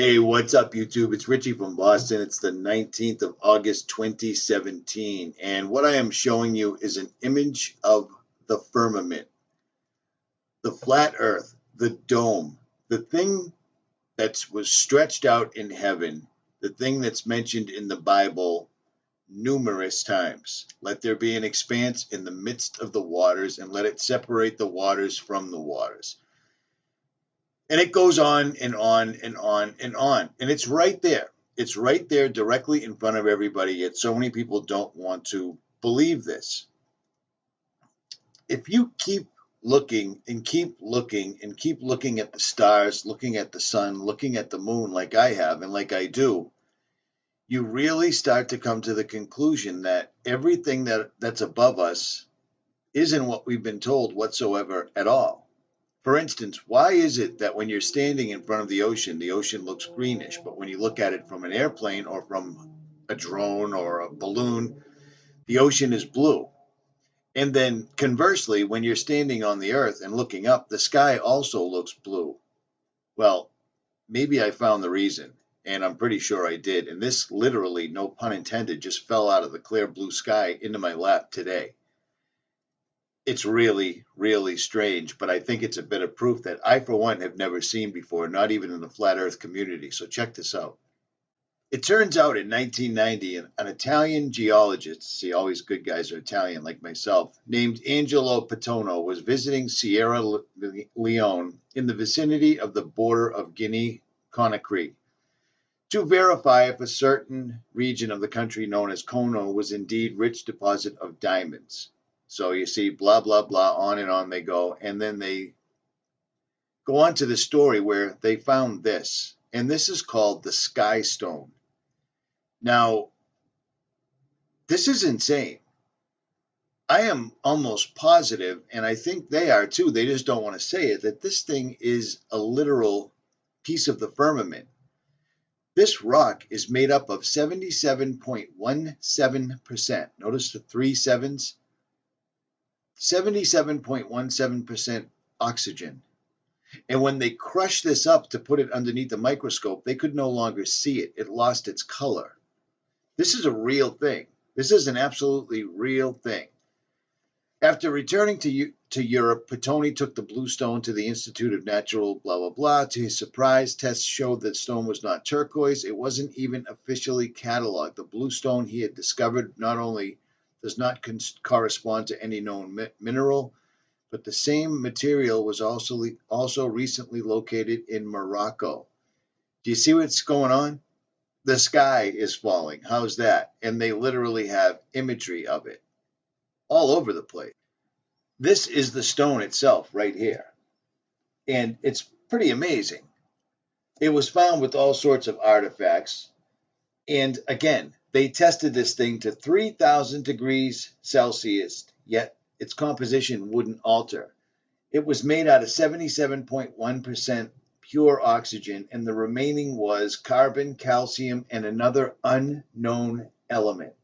Hey, what's up, YouTube? It's Richie from Boston. It's the 19th of August, 2017. And what I am showing you is an image of the firmament, the flat earth, the dome, the thing that was stretched out in heaven, the thing that's mentioned in the Bible numerous times. Let there be an expanse in the midst of the waters, and let it separate the waters from the waters. And it goes on and on and on and on. And it's right there. It's right there directly in front of everybody, yet so many people don't want to believe this. If you keep looking and keep looking and keep looking at the stars, looking at the sun, looking at the moon like I have and like I do, you really start to come to the conclusion that everything that's above us isn't what we've been told whatsoever at all. For instance, why is it that when you're standing in front of the ocean looks greenish, but when you look at it from an airplane or from a drone or a balloon, the ocean is blue? And then conversely, when you're standing on the earth and looking up, the sky also looks blue. Well, maybe I found the reason, and I'm pretty sure I did. And this literally, no pun intended, just fell out of the clear blue sky into my lap today. It's really, really strange, but I think it's a bit of proof that I, for one, have never seen before, not even in the flat earth community. So check this out. It turns out in 1990, an Italian geologist, see, always good guys are Italian like myself, named Angelo Patonio was visiting Sierra Leone in the vicinity of the border of Guinea-Conakry to verify if a certain region of the country known as Kono was indeed rich deposit of diamonds. So you see, blah, blah, blah, on and on they go. And then they go on to the story where they found this. And this is called the Sky Stone. Now, this is insane. I am almost positive, and I think they are too, they just don't want to say it, that this thing is a literal piece of the firmament. This rock is made up of 77.17%. Notice the 3 sevens. 77.17% oxygen. And when they crushed this up to put it underneath the microscope, they could no longer see it. It lost its color. This is a real thing. This is an absolutely real thing. After returning to Europe, Patonio took the blue stone to the Institute of Natural blah, blah, blah. To his surprise, tests showed that stone was not turquoise. It wasn't even officially cataloged. The blue stone he had discovered not only does not correspond to any known mineral, but the same material was also recently located in Morocco. Do you see what's going on? The sky is falling. How's that? And they literally have imagery of it all over the place. This is the stone itself right here. And it's pretty amazing. It was found with all sorts of artifacts. And again, they tested this thing to 3,000 degrees Celsius, yet its composition wouldn't alter. It was made out of 77.1% pure oxygen, and the remaining was carbon, calcium, and another unknown element.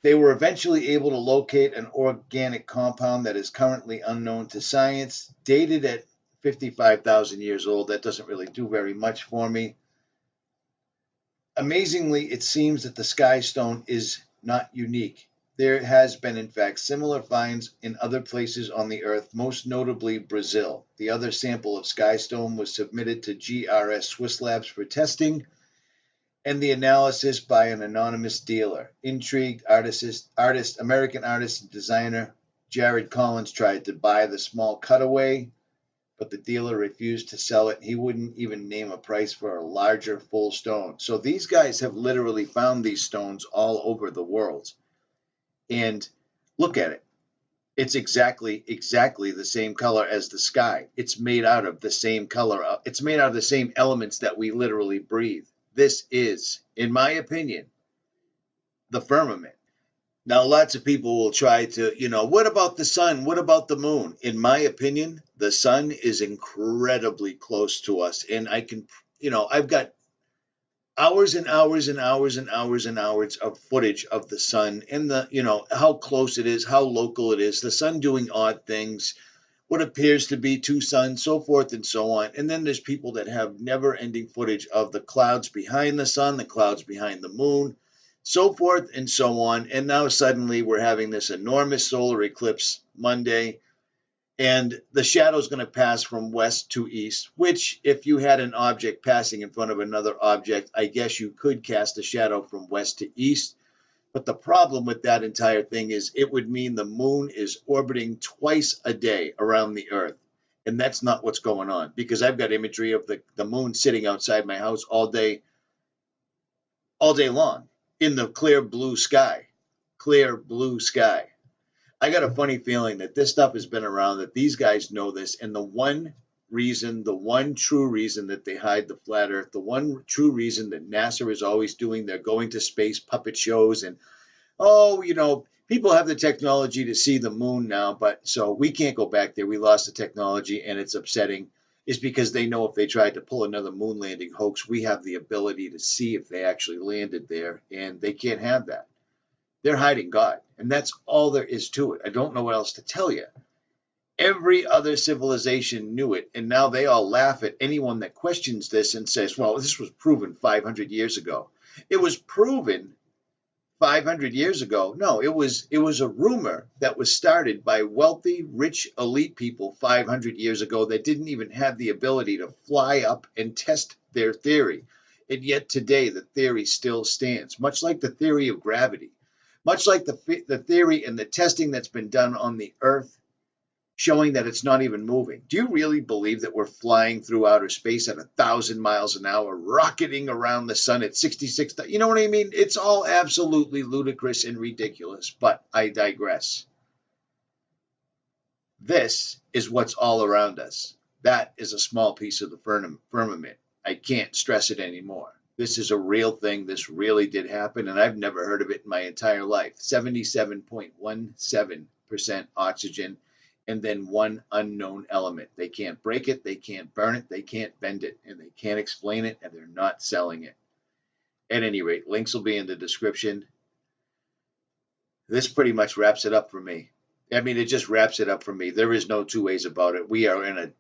They were eventually able to locate an organic compound that is currently unknown to science, dated at 55,000 years old. That doesn't really do very much for me. Amazingly, it seems that the Sky Stone is not unique. There has been, in fact, similar finds in other places on the Earth, most notably Brazil. The other sample of Sky Stone was submitted to GRS Swiss Labs for testing, and the analysis by an anonymous dealer. Intrigued American artist and designer Jared Collins tried to buy the small cutaway, but the dealer refused to sell it. He wouldn't even name a price for a larger full stone. So these guys have literally found these stones all over the world. And look at it. It's exactly the same color as the sky. It's made out of the same color. It's made out of the same elements that we literally breathe. This is, in my opinion, the firmament. Now, lots of people will try to, what about the sun? What about the moon? In my opinion, the sun is incredibly close to us. And I can, I've got hours and hours and hours and hours and hours of footage of the sun and how close it is, how local it is, the sun doing odd things. what appears to be two suns, so forth and so on. And then there's people that have never ending footage of the clouds behind the sun, the clouds behind the moon, so forth and so on. And now suddenly we're having this enormous solar eclipse Monday, and the shadow is going to pass from west to east, which, if you had an object passing in front of another object, I guess you could cast a shadow from west to east. But the problem with that entire thing is it would mean the moon is orbiting twice a day around the earth. And that's not what's going on, because I've got imagery of the moon sitting outside my house all day long in the clear blue sky. Clear blue sky. I got a funny feeling that this stuff has been around, that these guys know this, and the one true reason that they hide the flat earth, the one true reason that NASA is always doing their going to space puppet shows and, oh, people have the technology to see the moon now, but so we can't go back there. We lost the technology and it's upsetting, is because they know if they tried to pull another moon landing hoax, we have the ability to see if they actually landed there, and they can't have that. They're hiding God, and that's all there is to it. I don't know what else to tell you. Every other civilization knew it, and now they all laugh at anyone that questions this and says, well, this was proven 500 years ago. It was proven 500 years ago. No, it was a rumor that was started by wealthy, rich, elite people 500 years ago that didn't even have the ability to fly up and test their theory. And yet today the theory still stands, much like the theory of gravity, much like the theory and the testing that's been done on the Earth, showing that it's not even moving. Do you really believe that we're flying through outer space at 1,000 miles an hour, rocketing around the sun at 66? You know what I mean? It's all absolutely ludicrous and ridiculous, but I digress. This is what's all around us. That is a small piece of the firmament. I can't stress it anymore. This is a real thing. This really did happen, and I've never heard of it in my entire life. 77.17% oxygen, and then one unknown element. They can't break it, they can't burn it, they can't bend it, and they can't explain it, and they're not selling it. At any rate, links will be in the description. This pretty much wraps it up for me. I mean, it just wraps it up for me. There is no two ways about it. We are in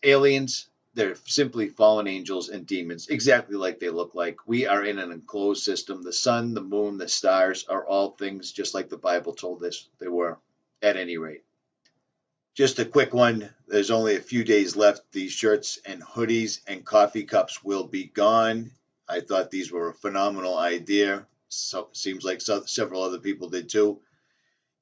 aliens. They're simply fallen angels and demons, exactly like they look like. We are in an enclosed system. The sun, the moon, the stars are all things just like the Bible told us they were. At any rate, just a quick one. There's only a few days left. These shirts and hoodies and coffee cups will be gone. I thought these were a phenomenal idea. So seems like several other people did too.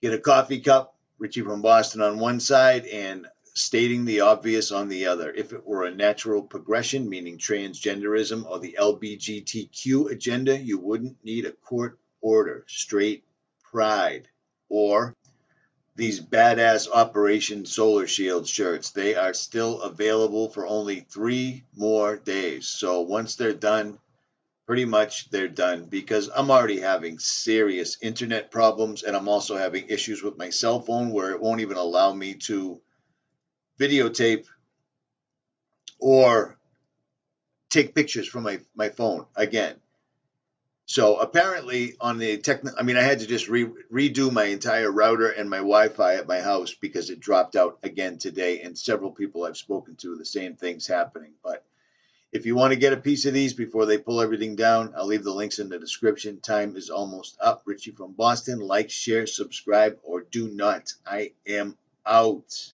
Get a coffee cup, Richie from Boston on one side, and stating the obvious on the other. If it were a natural progression, meaning transgenderism or the LGBTQ agenda, you wouldn't need a court order. Straight pride. Or these badass Operation Solar Shield shirts. They are still available for only 3 more days. So once they're done, pretty much they're done, because I'm already having serious internet problems, and I'm also having issues with my cell phone where it won't even allow me to videotape or take pictures from my phone again. So apparently on the I had to just redo my entire router and my Wi-Fi at my house because it dropped out again today, and several people I've spoken to, the same thing's happening. But if you want to get a piece of these before they pull everything down, I'll leave the links in the description. Time is almost up. Richie from Boston. Like, share, subscribe, or do not. I am out.